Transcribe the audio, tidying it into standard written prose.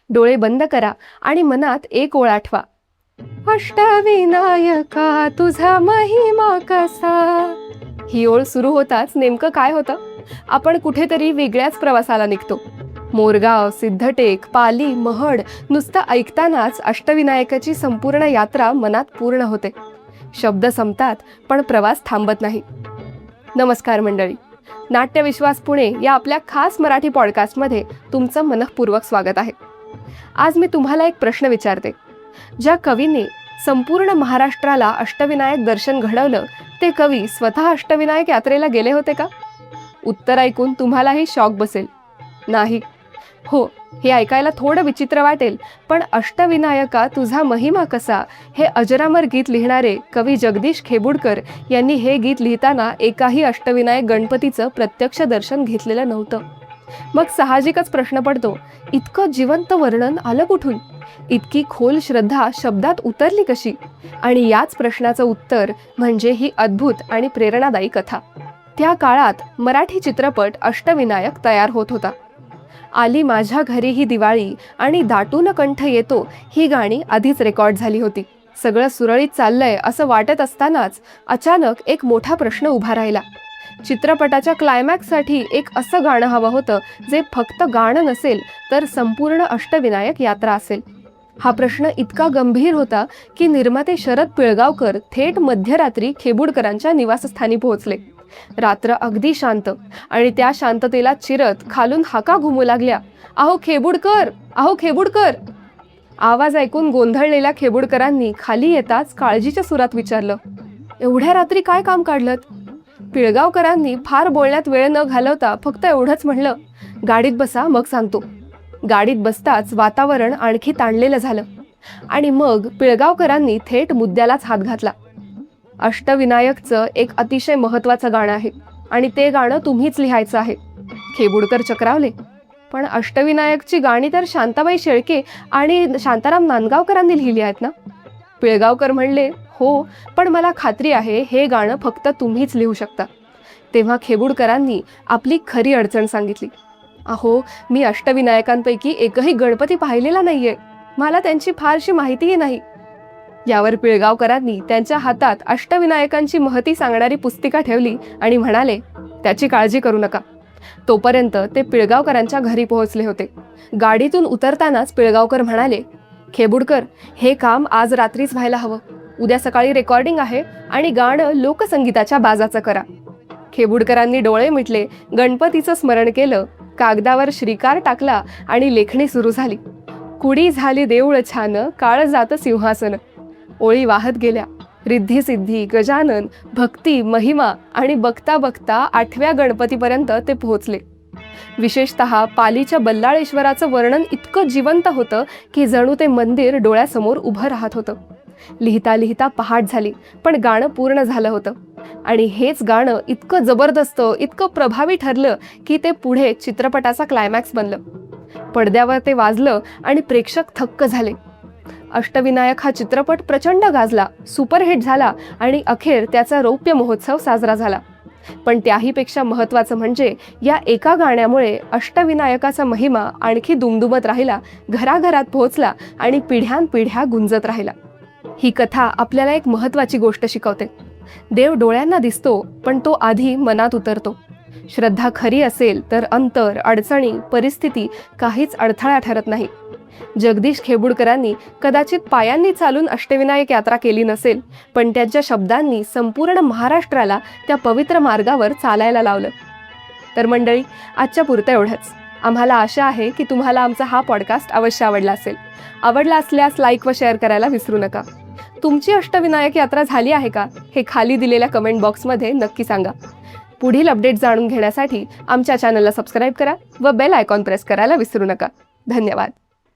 डोळे बंद करा आणि मनात एक ओळ आठवा. अष्टविनायका तुझा महिमा कसा. ही ओळ सुरू होताच नेमकं काय होतं? आपण कुठेतरी वेगळ्याच प्रवासाला निघतो. मोरगाव, सिद्धटेक, पाली, महड नुसतं ऐकतानाच अष्टविनायकाची संपूर्ण यात्रा मनात पूर्ण होते. शब्द संपतात पण प्रवास थांबत नाही. नमस्कार मंडळी, नाट्यविश्वास पुणे या आपल्या खास मराठी पॉडकास्टमध्ये तुमचं मनःपूर्वक स्वागत आहे. आज मी तुम्हाला एक प्रश्न विचारते. ज्या कवीने संपूर्ण महाराष्ट्राला अष्टविनायक दर्शन घडवलं, ते कवी स्वतः अष्टविनायक यात्रेला गेले होते का? उत्तर ऐकून तुम्हालाही शॉक बसेल. नाही. हो, हे ऐकायला थोडं विचित्र वाटेल, पण अष्टविनायका तुझा महिमा कसा हे अजरामर गीत लिहिणारे कवी जगदीश खेबुडकर यांनी हे गीत लिहिताना एकाही अष्टविनायक गणपतीचं प्रत्यक्ष दर्शन घेतलेलं नव्हतं. मग साहजिकच प्रश्न पडतो, इतकं जिवंत वर्णन आलं कुठून? इतकी खोल श्रद्धा शब्दात उतरली कशी? आणि याच प्रश्नाचं उत्तर म्हणजे ही अद्भुत आणि प्रेरणादायी कथा. त्या काळात मराठी चित्रपट अष्टविनायक तयार होत होता. आली माझ्या घरी ही दिवाळी आणि दाटून कंठ येतो ही गाणी आधीच रेकॉर्ड झाली होती. सगळं सुरळीत चाललंय असं वाटत असतानाच अचानक एक मोठा प्रश्न उभा राहिला. चित्रपटाच्या क्लायमॅक्ससाठी एक असं गाणं हवं होतं जे फक्त गाणं नसेल तर संपूर्ण अष्टविनायक यात्रा असेल. हा प्रश्न इतका गंभीर होता की निर्माते शरद पिळगावकर थेट मध्यरात्री खेबुडकरांच्या निवासस्थानी पोहोचले. रात्र अगदी शांत आणि त्या शांततेला चिरत खालून हाका घुमू लागल्या, अहो खेबुडकर, अहो खेबुडकर. आवाज ऐकून गोंधळलेल्या खेबुडकरांनी खाली येताच काळजीच्या सुरात विचारलं, एवढ्या रात्री काय काम काढलं? पिळगावकरांनी फार बोलण्यात वेळ न घालवता फक्त एवढंच म्हणलं, गाडीत बसा मग सांगतो. गाडीत बसताच वातावरण आणखी ताणलेलं झालं आणि मग पिळगावकरांनी थेट मुद्द्यालाच हात घातला. अष्टविनायकचं एक अतिशय महत्त्वाचं गाणं आहे आणि ते गाणं तुम्हीच लिहायचं आहे. खेबुडकर चक्रावले, पण अष्टविनायकची गाणी तर शांताबाई शेळके आणि शांताराम नांदगावकरांनी लिहिली आहेत ना? पिळगावकर म्हणले, हो, पण मला खात्री आहे हे गाणं फक्त तुम्हीच लिहू शकता. तेव्हा खेबुडकरांनी आपली खरी अडचण सांगितली. अहो, मी अष्टविनायकांपैकी एकही गणपती पाहिलेला नाहीये, मला त्यांची फारशी माहितीही नाही. यावर पिळगावकरांनी त्यांच्या हातात अष्टविनायकांची महती सांगणारी पुस्तिका ठेवली आणि म्हणाले, त्याची काळजी करू नका. तोपर्यंत ते पिळगावकरांच्या घरी पोहोचले होते. गाडीतून उतरतानाच पिळगावकर म्हणाले, खेबुडकर, हे काम आज रात्रीच व्हायला हवं. उद्या सकाळी रेकॉर्डिंग आहे आणि गाणं लोकसंगीताच्या बाजाचं करा. खेबुडकरांनी डोळे मिटले, गणपतीचं स्मरण केलं, कागदावर श्रीकार टाकला आणि लेखणी सुरू झाली. कुडी झाली देऊळ छान, काळ जात सिंहासन. ओळी वाहत गेल्या. रिद्धी सिद्धी, गजानन, भक्ती, महिमा आणि बघता बघता 8व्या गणपतीपर्यंत ते पोहोचले. विशेषतः पालीच्या बल्लाळेश्वराचं वर्णन इतकं जिवंत होतं की जणू ते मंदिर डोळ्यासमोर उभं राहत होतं. लिहिता लिहिता पहाट झाली, पण गाणं पूर्ण झालं होतं. आणि हेच गाणं इतकं जबरदस्त, इतकं प्रभावी ठरलं की ते पुढे चित्रपटाचा क्लायमॅक्स बनलं. पडद्यावर ते वाजलं आणि प्रेक्षक थक्क झाले. अष्टविनायक हा चित्रपट प्रचंड गाजला, सुपरहिट झाला आणि अखेर त्याचा रौप्य महोत्सव साजरा झाला. पण त्याहीपेक्षा महत्त्वाचं म्हणजे या एका गाण्यामुळे अष्टविनायकाचा महिमा आणखी दुमदुमत राहिला, घराघरात पोहोचला आणि पिढ्यानपिढ्या गुंजत राहिला. ही कथा आपल्याला एक महत्त्वाची गोष्ट शिकवते. देव डोळ्यांना दिसतो, पण तो आधी मनात उतरतो. श्रद्धा खरी असेल तर अंतर, अडचणी, परिस्थिती काहीच अडथळा ठरत नाही. जगदीश खेबुडकरांनी कदाचित पायांनी चालून अष्टविनायक यात्रा केली नसेल, पण त्यांच्या शब्दांनी संपूर्ण महाराष्ट्राला त्या पवित्र मार्गावर चालायला लावलं. तर मंडळी, आजच्या पुरतं एवढंच. आम्हाला आशा आहे की तुम्हाला आमचा हा पॉडकास्ट अवश्य आवडला असेल. आवडला असल्यास लाईक व शेअर करायला विसरू नका. तुमची अष्टविनायक यात्रा झाली आहे का हे खाली दिलेल्या कमेंट बॉक्समध्ये नक्की सांगा. पुढील अपडेट जाणून घेण्यासाठी आमच्या चॅनलला सबस्क्राईब करा व बेल आयकॉन प्रेस करायला विसरू नका. धन्यवाद.